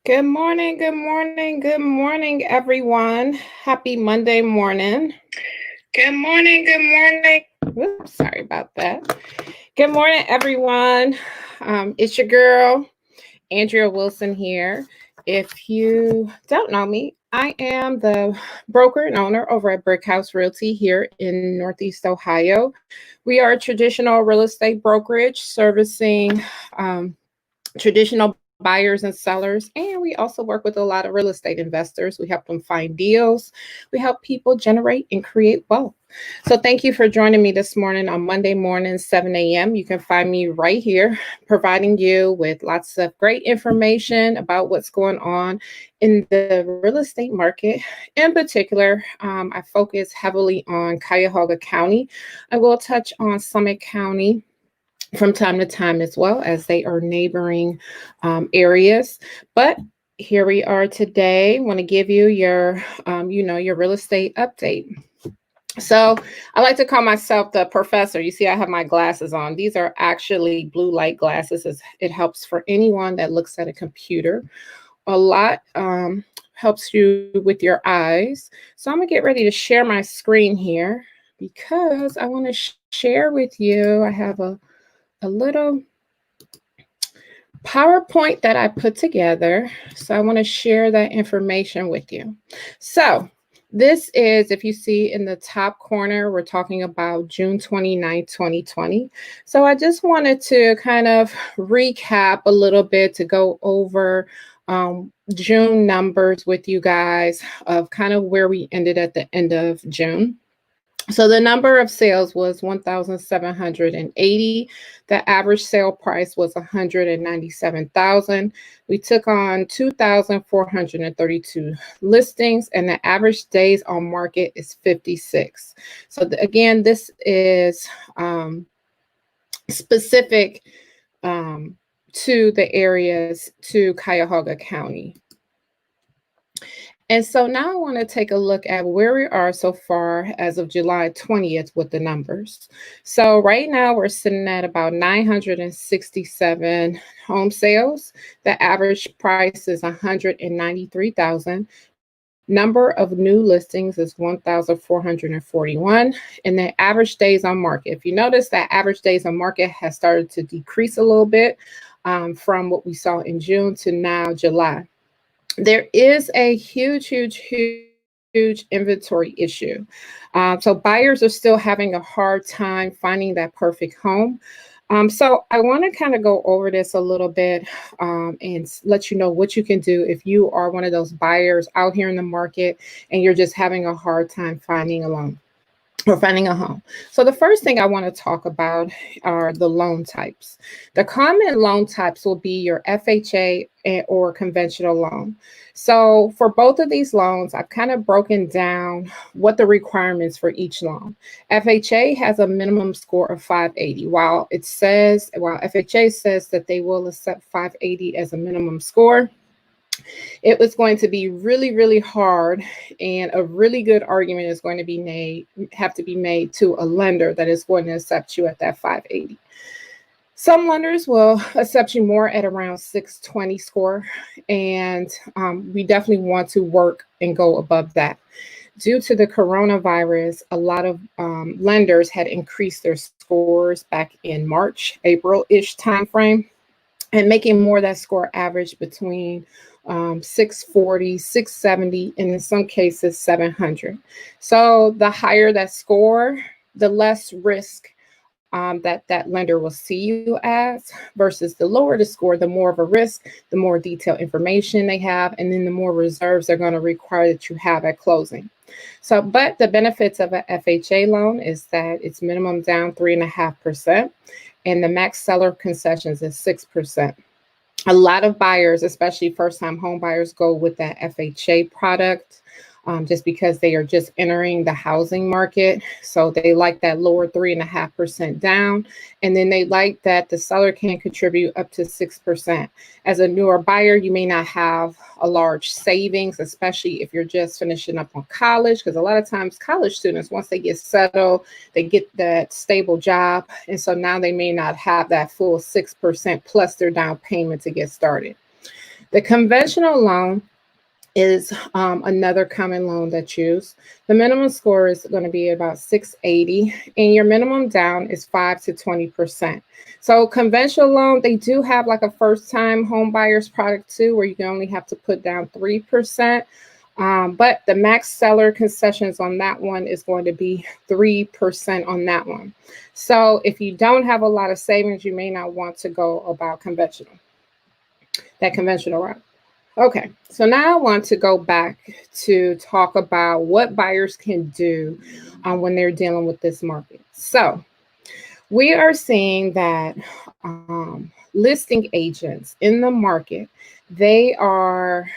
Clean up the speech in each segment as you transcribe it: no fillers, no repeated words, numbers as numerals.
Good morning, good morning, good morning, everyone. Happy Monday morning. Good morning, good morning. Oops, sorry about that. Good morning, everyone. It's your girl, Andrea Wilson here. If you don't know me, I am the broker and owner over at Brick House Realty here in Northeast Ohio. We are a traditional real estate brokerage servicing traditional buyers and sellers, and we also work with a lot of real estate investors. We help them find deals, we help people generate and create wealth. So thank you for joining me this morning on Monday morning, 7 a.m. You can find me right here, providing you with lots of great information about what's going on in the real estate market. In particular, I focus heavily on Cuyahoga County. I will touch on Summit County from time to time as well, as they are neighboring areas. But here we are today. Want to give you your your real estate update. So I like to call myself the professor. You see, I have my glasses on. These are actually blue light glasses. It helps for anyone that looks at a computer a lot. Helps you with your eyes. So I'm gonna get ready to share my screen here because I want to share with you. I have a little PowerPoint that I put together. So I want to share that information with you. So this is, if you see in the top corner, we're talking about June 29, 2020. So I just wanted to kind of recap a little bit to go over June numbers with you guys of kind of where we ended at the end of June. So the number of sales was 1,780. The average sale price was 197,000. We took on 2,432 listings, and the average days on market is 56. So again, this is specific to the areas to Cuyahoga County. And so now I want to take a look at where we are so far as of July 20th with the numbers. So right now we're sitting at about 967 home sales. The average price is 193,000. Number of new listings is 1,441, and the average days on market. If you notice, that average days on market has started to decrease a little bit from what we saw in June to now July. There is a huge inventory issue. So buyers are still having a hard time finding that perfect home. So I want to kind of go over this a little bit and let you know what you can do if you are one of those buyers out here in the market and you're just having a hard time finding a loan or finding a home. So the first thing I want to talk about are the loan types. The common loan types will be your FHA or conventional loan. So for both of these loans, I've kind of broken down what the requirements for each loan. FHA has a minimum score of 580. While FHA says that they will accept 580 as a minimum score, it was going to be really hard, and a really good argument is going to be have to be made to a lender that is going to accept you at that 580. Some lenders will accept you more at around 620 score, and we definitely want to work and go above that. Due to the coronavirus, a lot of lenders had increased their scores back in March, April-ish timeframe, and making more that score average between 640, 670, and in some cases 700. So the higher that score, the less risk that lender will see you as, versus the lower the score, the more of a risk, the more detailed information they have, and then the more reserves they're going to require that you have at closing. So, but the benefits of an FHA loan is that it's minimum down 3.5%, and the max seller concessions is 6%. A lot of buyers, especially first-time home buyers, go with that FHA product just because they are just entering the housing market. So they like that lower 3.5% down. And then they like that the seller can contribute up to 6%. As a newer buyer, you may not have a large savings, especially if you're just finishing up on college, because a lot of times college students, once they get settled, they get that stable job. And so now they may not have that full 6% plus their down payment to get started. The conventional loan is another common loan that's used. The minimum score is going to be about 680, and your minimum down is 5 to 20%. So conventional loan, they do have like a first-time home buyers product too, where you can only have to put down 3%. But the max seller concessions on that one is going to be 3% on that one. So if you don't have a lot of savings, you may not want to go about that conventional route. Okay, so now I want to go back to talk about what buyers can do when they're dealing with this market. So we are seeing that listing agents in the market, they are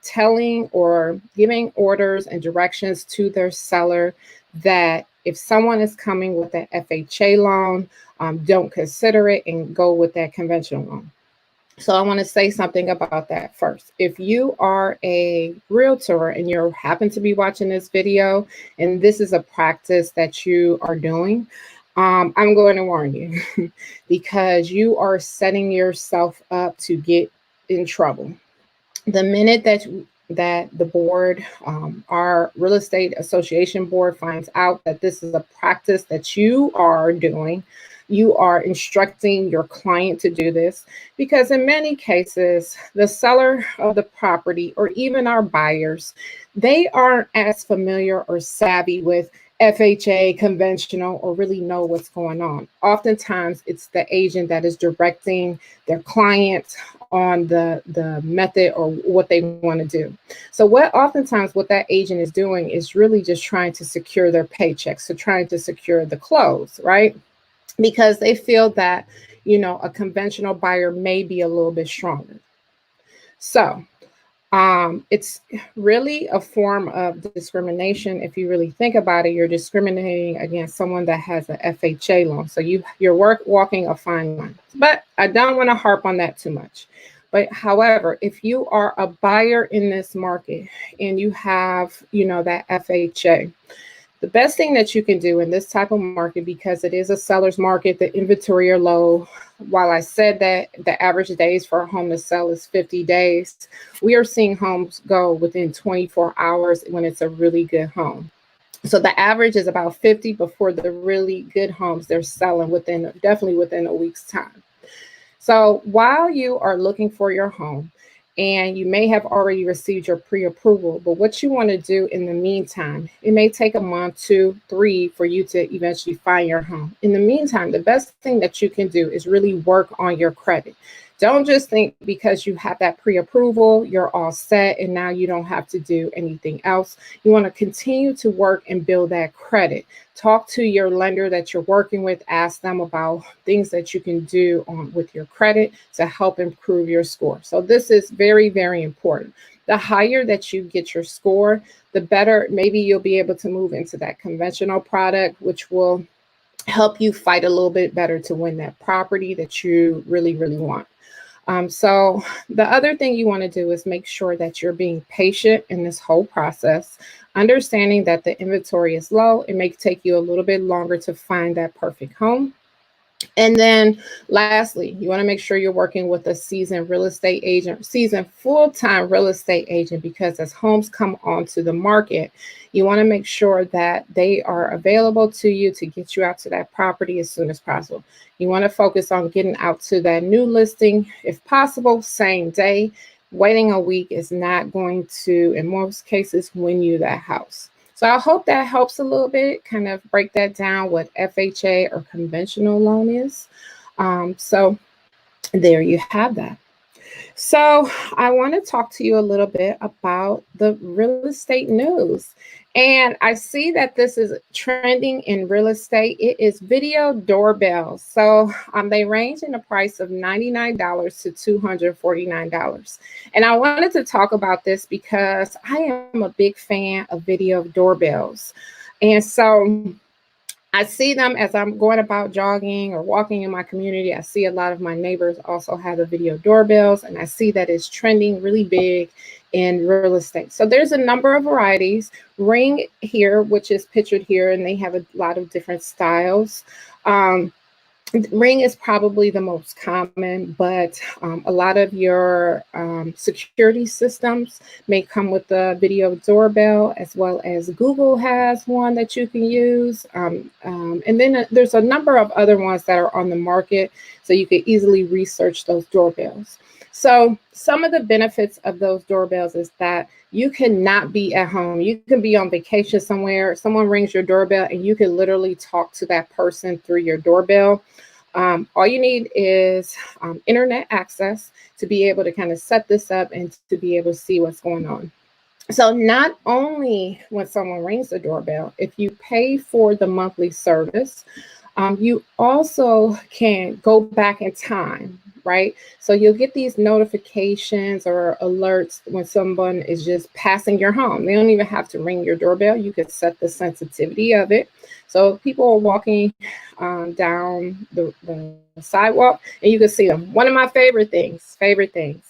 telling or giving orders and directions to their seller that if someone is coming with an FHA loan, don't consider it and go with that conventional loan. So I want to say something about that first. If you are a realtor and you happen to be watching this video and this is a practice that you are doing, I'm going to warn you because you are setting yourself up to get in trouble. The minute that the board, our real estate association board, finds out that this is a practice that you are doing, you are instructing your client to do this, because in many cases, the seller of the property or even our buyers, they aren't as familiar or savvy with FHA, conventional, or really know what's going on. Oftentimes, it's the agent that is directing their client on the method or what they want to do. So oftentimes what that agent is doing is really just trying to secure their paychecks, so trying to secure the close, right? Because they feel that, a conventional buyer may be a little bit stronger. So it's really a form of discrimination. If you really think about it, you're discriminating against someone that has an FHA loan. So you're walking a fine line. But I don't want to harp on that too much. But however, if you are a buyer in this market and you have, that FHA, the best thing that you can do in this type of market, because it is a seller's market, the inventory are low. While I said that the average days for a home to sell is 50 days, we are seeing homes go within 24 hours when it's a really good home. So the average is about 50 before the really good homes they're selling definitely within a week's time. So while you are looking for your home, and you may have already received your pre-approval, but what you want to do in the meantime, it may take a month, 2, 3 for you to eventually find your home. In the meantime, the best thing that you can do is really work on your credit. Don't just think because you have that pre-approval, you're all set and now you don't have to do anything else. You want to continue to work and build that credit. Talk to your lender that you're working with. Ask them about things that you can do with your credit to help improve your score. So this is very, very important. The higher that you get your score, the better maybe you'll be able to move into that conventional product, which will help you fight a little bit better to win that property that you really, really want. So the other thing you want to do is make sure that you're being patient in this whole process, understanding that the inventory is low. It may take you a little bit longer to find that perfect home. And then lastly, you want to make sure you're working with a seasoned full-time real estate agent, because as homes come onto the market, you want to make sure that they are available to you to get you out to that property as soon as possible. You want to focus on getting out to that new listing, if possible, same day. Waiting a week is not going to, in most cases, win you that house. So I hope that helps a little bit, kind of break that down, what FHA or conventional loan is. So there you have that. So I want to talk to you a little bit about the real estate news. And I see that this is trending in real estate. It is video doorbells. So they range in the price of $99 to $249. And I wanted to talk about this because I am a big fan of video doorbells. And so I see them as I'm going about jogging or walking in my community. I see a lot of my neighbors also have the video doorbells, and I see that it's trending really big in real estate. So there's a number of varieties. Ring here, which is pictured here, and they have a lot of different styles. Ring is probably the most common, but a lot of your security systems may come with a video doorbell, as well as Google has one that you can use. And then there's a number of other ones that are on the market, so you can easily research those doorbells. So some of the benefits of those doorbells is that you cannot be at home. You can be on vacation somewhere. Someone rings your doorbell and you can literally talk to that person through your doorbell. All you need is internet access to be able to kind of set this up and to be able to see what's going on. So not only when someone rings the doorbell, if you pay for the monthly service, you also can go back in time, right? So you'll get these notifications or alerts when someone is just passing your home. They don't even have to ring your doorbell. You could set the sensitivity of it. So people are walking down the sidewalk and you can see them. One of my favorite things.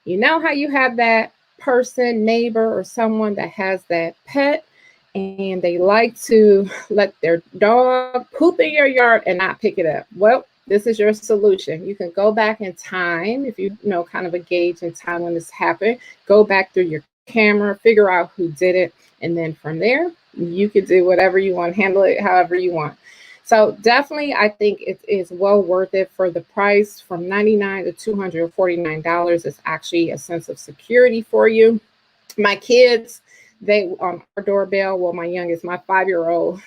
You know how you have that person, neighbor, or someone that has that pet and they like to let their dog poop in your yard and not pick it up? Well, this is your solution. You can go back in time if you know kind of a gauge in time when this happened. Go back through your camera, figure out who did it, and then from there you can do whatever you want, handle it however you want. So definitely, I think it is well worth it for the price. From $99 to $249 is actually a sense of security for you. My kids, they on our doorbell, well, my youngest, my 5-year-old,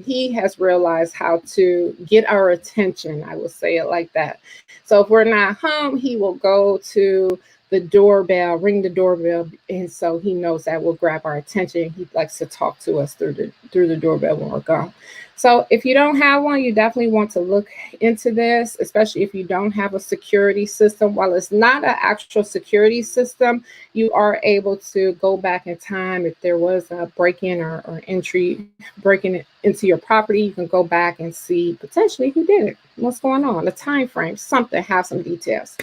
he has realized how to get our attention. I will say it like that. So if we're not home, he will go to the doorbell, ring the doorbell, and so he knows that will grab our attention. He likes to talk to us through the doorbell when we're gone. So if you don't have one, you definitely want to look into this, especially if you don't have a security system. While it's not an actual security system, you are able to go back in time. If there was a break-in or entry breaking into your property, you can go back and see potentially who did it, what's going on, the time frame, something, have some details.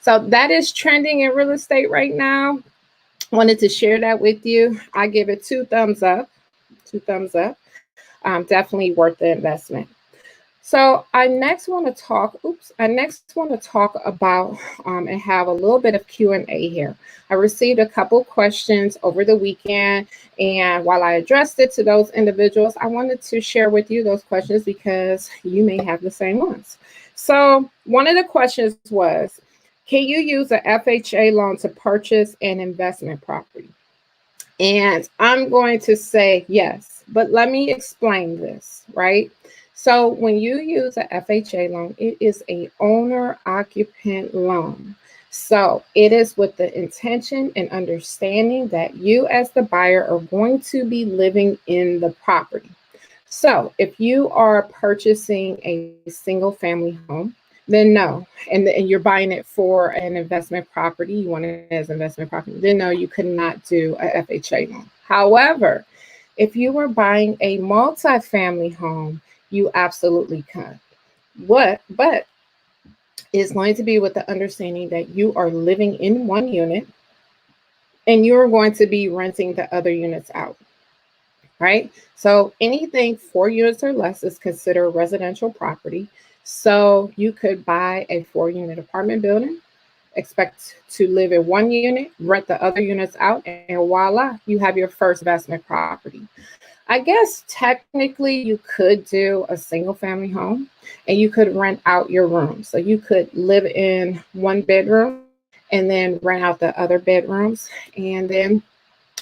So that is trending in real estate right now. Wanted to share that with you. I give it 2 thumbs up. 2 thumbs up. Definitely worth the investment. So I next want to talk about and have a little bit of Q&A here. I received a couple questions over the weekend, and while I addressed it to those individuals, I wanted to share with you those questions because you may have the same ones. So one of the questions was, can you use an FHA loan to purchase an investment property? And I'm going to say yes, but let me explain this, right? So when you use a FHA loan, it is a owner-occupant loan. So it is with the intention and understanding that you as the buyer are going to be living in the property. So if you are purchasing a single family home, then no, and you're buying it for an investment property, you want it as investment property, then no, you could not do a FHA loan. However, if you were buying a multifamily home, you absolutely can. But it's going to be with the understanding that you are living in one unit and you're going to be renting the other units out, right? So anything 4 units or less is considered residential property. So you could buy a 4-unit apartment building, expect to live in 1 unit, rent the other units out, and voila, you have your first investment property. I guess technically you could do a single family home and you could rent out your room. So you could live in 1 bedroom and then rent out the other bedrooms and then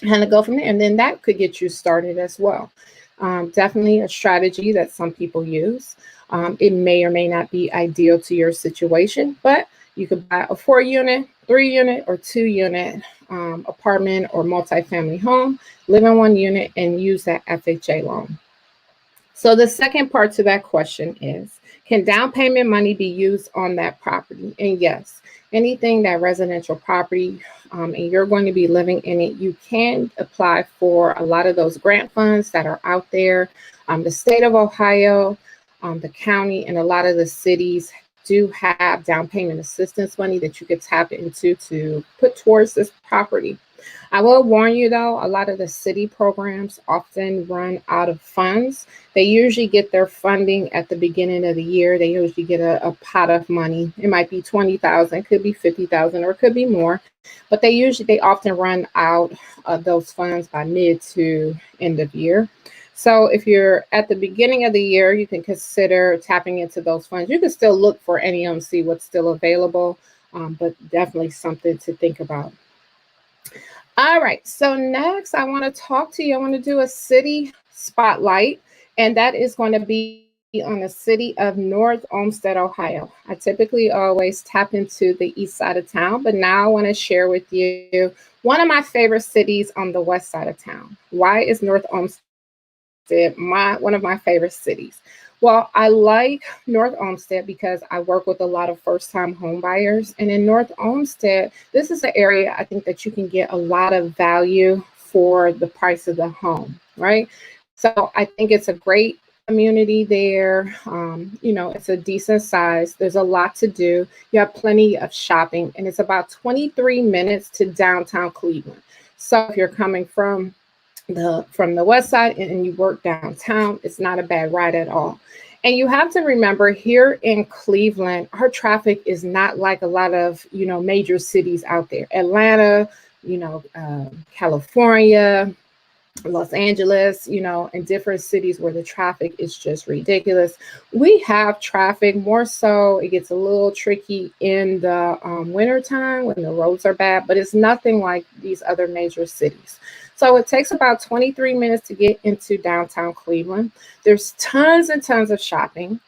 kind of go from there. And then that could get you started as well. Definitely a strategy that some people use. It may or may not be ideal to your situation, but you could buy a 4-unit, 3-unit, or 2-unit apartment or multifamily home, live in 1 unit, and use that FHA loan. So the second part to that question is, can down payment money be used on that property? And yes, anything that residential property and you're going to be living in it, you can apply for a lot of those grant funds that are out there. The state of Ohio, the county, and a lot of the cities do have down payment assistance money that you could tap into to put towards this property. I will warn you though, a lot of the city programs often run out of funds. They usually get their funding at the beginning of the year. They usually get a pot of money. It might be 20,000, could be 50,000, or it could be more. But they often run out of those funds by mid to end of year. So if you're at the beginning of the year, you can consider tapping into those funds. You can still look for NEOMC, what's still available, but definitely something to think about. All right, so next I want to talk to you. I want to do a city spotlight, and that is going to be on the city of North Olmsted, Ohio. I typically always tap into the east side of town, but now I want to share with you one of my favorite cities on the west side of town. Why is North Olmsted one of my favorite cities? Well, I like North Olmsted because I work with a lot of first-time home buyers. And in North Olmsted, this is an area I think that you can get a lot of value for the price of the home, right? So I think it's a great community there. It's a decent size. There's a lot to do. You have plenty of shopping, and it's about 23 minutes to downtown Cleveland. So if you're coming from the west side and you work downtown, it's not a bad ride at all. And you have to remember, here in Cleveland, our traffic is not like a lot of major cities out there. Atlanta, California, Los Angeles, and different cities where the traffic is just ridiculous. We have traffic more so. It gets a little tricky in the winter time when the roads are bad, but it's nothing like these other major cities. So it takes about 23 minutes to get into downtown Cleveland. There's tons and tons of shopping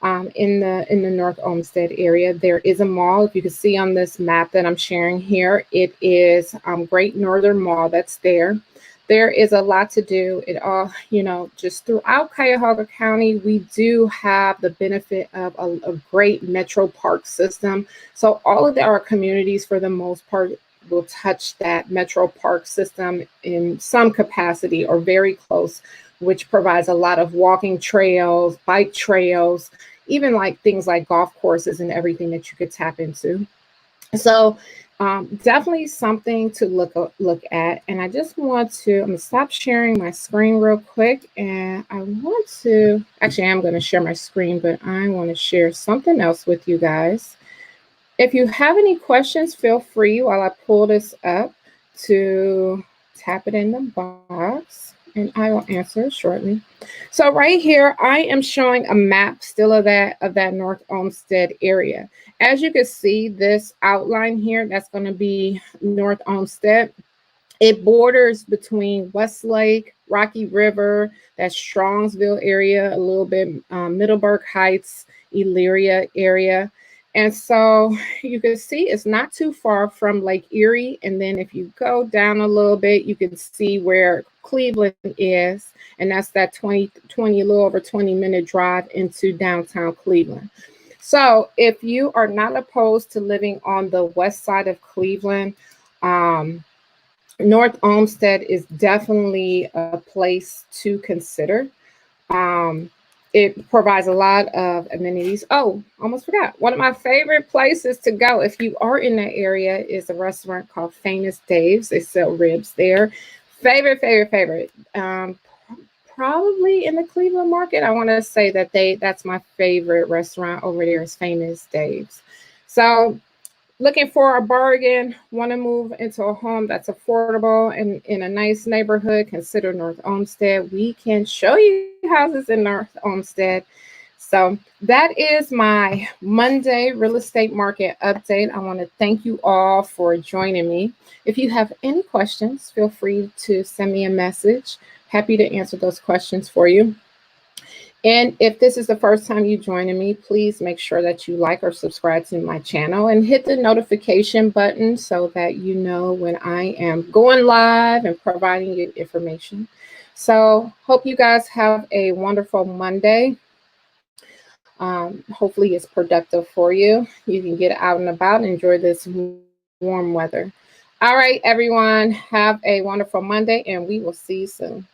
in the North Olmsted area. There is a mall. If you can see on this map that I'm sharing here, it is Great Northern Mall that's there. There is a lot to do. It all, just throughout Cuyahoga County, we do have the benefit of a great metro park system. So all of our communities, for the most part, will touch that metro park system in some capacity or very close, which provides a lot of walking trails, bike trails, even like things like golf courses and everything that you could tap into. So definitely something to look at. And I just want to, I'm gonna stop sharing my screen real quick. And I want to, actually I'm gonna share my screen, but I wanna share something else with you guys. If you have any questions, feel free while I pull this up to tap it in the box, and I will answer shortly. So right here, I am showing a map still of that North Olmsted area. As you can see, this outline here, that's going to be North Olmsted. It borders between Westlake, Rocky River, that Strongsville area, a little bit Middleburg Heights, Elyria area. And so you can see it's not too far from Lake Erie. And then if you go down a little bit, you can see where Cleveland is. And that's that 20, a little over 20-minute drive into downtown Cleveland. So if you are not opposed to living on the west side of Cleveland, North Olmsted is definitely a place to consider. It provides a lot of amenities. Oh, almost forgot. One of my favorite places to go if you are in that area is a restaurant called Famous Dave's. They sell ribs there. Favorite. Probably in the Cleveland market. I want to say that's my favorite restaurant over there is Famous Dave's. So looking for a bargain, want to move into a home that's affordable and in a nice neighborhood, consider North Olmsted. We can show you houses in North Olmsted. So that is my Monday real estate market update. I want to thank you all for joining me. If you have any questions, feel free to send me a message. Happy to answer those questions for you. And if this is the first time you joining me, please make sure that you like or subscribe to my channel and hit the notification button so that you know when I am going live and providing you information. So hope you guys have a wonderful Monday. Hopefully it's productive for you. You can get out and about and enjoy this warm weather. All right, everyone, have a wonderful Monday, and we will see you soon.